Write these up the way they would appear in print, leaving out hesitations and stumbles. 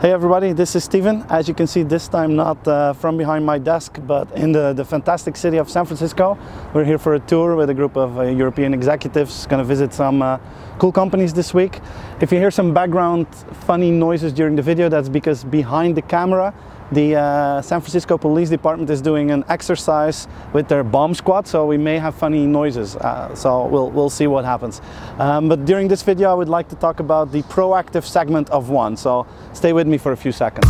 Hey everybody, this is Steven. As you can see, this time not from behind my desk, but in the fantastic city of San Francisco. We're here for a tour with a group of European executives, going to visit some cool companies this week. If you hear some background funny noises during the video, that's because behind the camera, the San Francisco Police Department is doing an exercise with their bomb squad, so we may have funny noises, so we'll see what happens. But during this video I would like to talk about the proactive segment of one, so stay with me for a few seconds.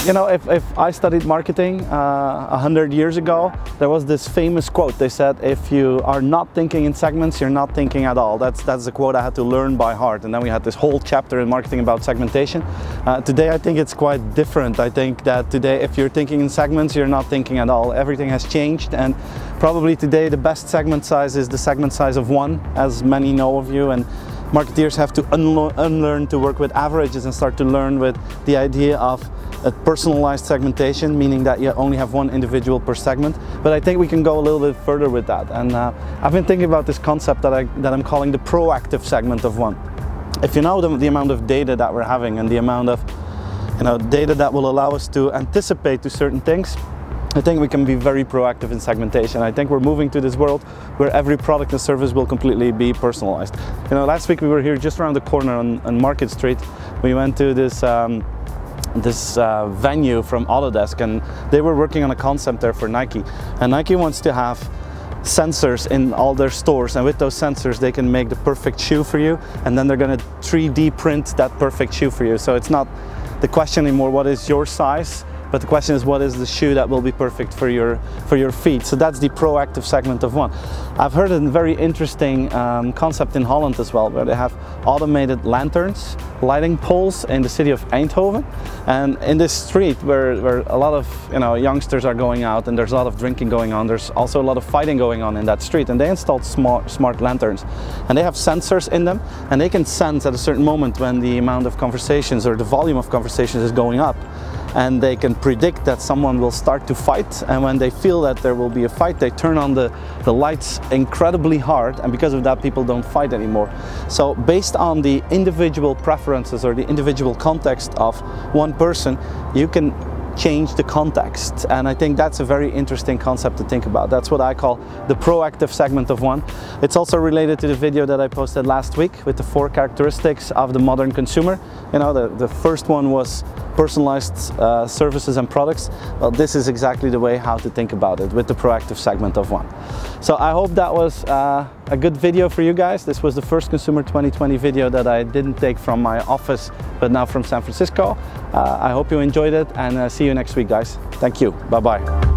You know, if I studied marketing 100 years ago, there was this famous quote. They said, if you are not thinking in segments, you're not thinking at all. That's the quote I had to learn by heart. And then we had this whole chapter in marketing about segmentation. Today I think it's quite different. I think that today if you're thinking in segments, you're not thinking at all. Everything has changed, and probably today the best segment size is the segment size of one, as many know of you. And marketeers have to unlearn to work with averages and start to learn with the idea of a personalized segmentation, meaning that you only have one individual per segment. But I think we can go a little bit further with that. And I've been thinking about this concept that I'm calling the proactive segment of one. If you know the amount of data that we're having and the amount of data that will allow us to anticipate to certain things, I think we can be very proactive in segmentation. I think we're moving to this world where every product and service will completely be personalized. You know, last week we were here just around the corner on Market Street. We went to this venue from Autodesk, and they were working on a concept there for Nike. And Nike wants to have sensors in all their stores, and with those sensors they can make the perfect shoe for you, and then they're going to 3D print that perfect shoe for you. So it's not the question anymore what is your size, but the question is what is the shoe that will be perfect for your feet. So that's the proactive segment of one. I've heard a very interesting concept in Holland as well, where they have automated lanterns, lighting poles in the city of Eindhoven. And in this street where a lot of youngsters are going out and there's a lot of drinking going on, there's also a lot of fighting going on in that street, and they installed smart lanterns. And they have sensors in them, and they can sense at a certain moment when the amount of conversations or the volume of conversations is going up. And they can predict that someone will start to fight, and when they feel that there will be a fight, they turn on the lights incredibly hard, and because of that people don't fight anymore. So based on the individual preferences or the individual context of one person, you can change the context, and I think that's a very interesting concept to think about. That's what I call the proactive segment of one. It's also related to the video that I posted last week with the 4 characteristics of the modern consumer. You know, the first one was personalized services and products. Well, this is exactly the way how to think about it with the proactive segment of one. So I hope that was a good video for you guys. This was the first Consumer 2020 video that I didn't take from my office, but now from San Francisco. I hope you enjoyed it, and see you next week, guys. Thank you. Bye-bye.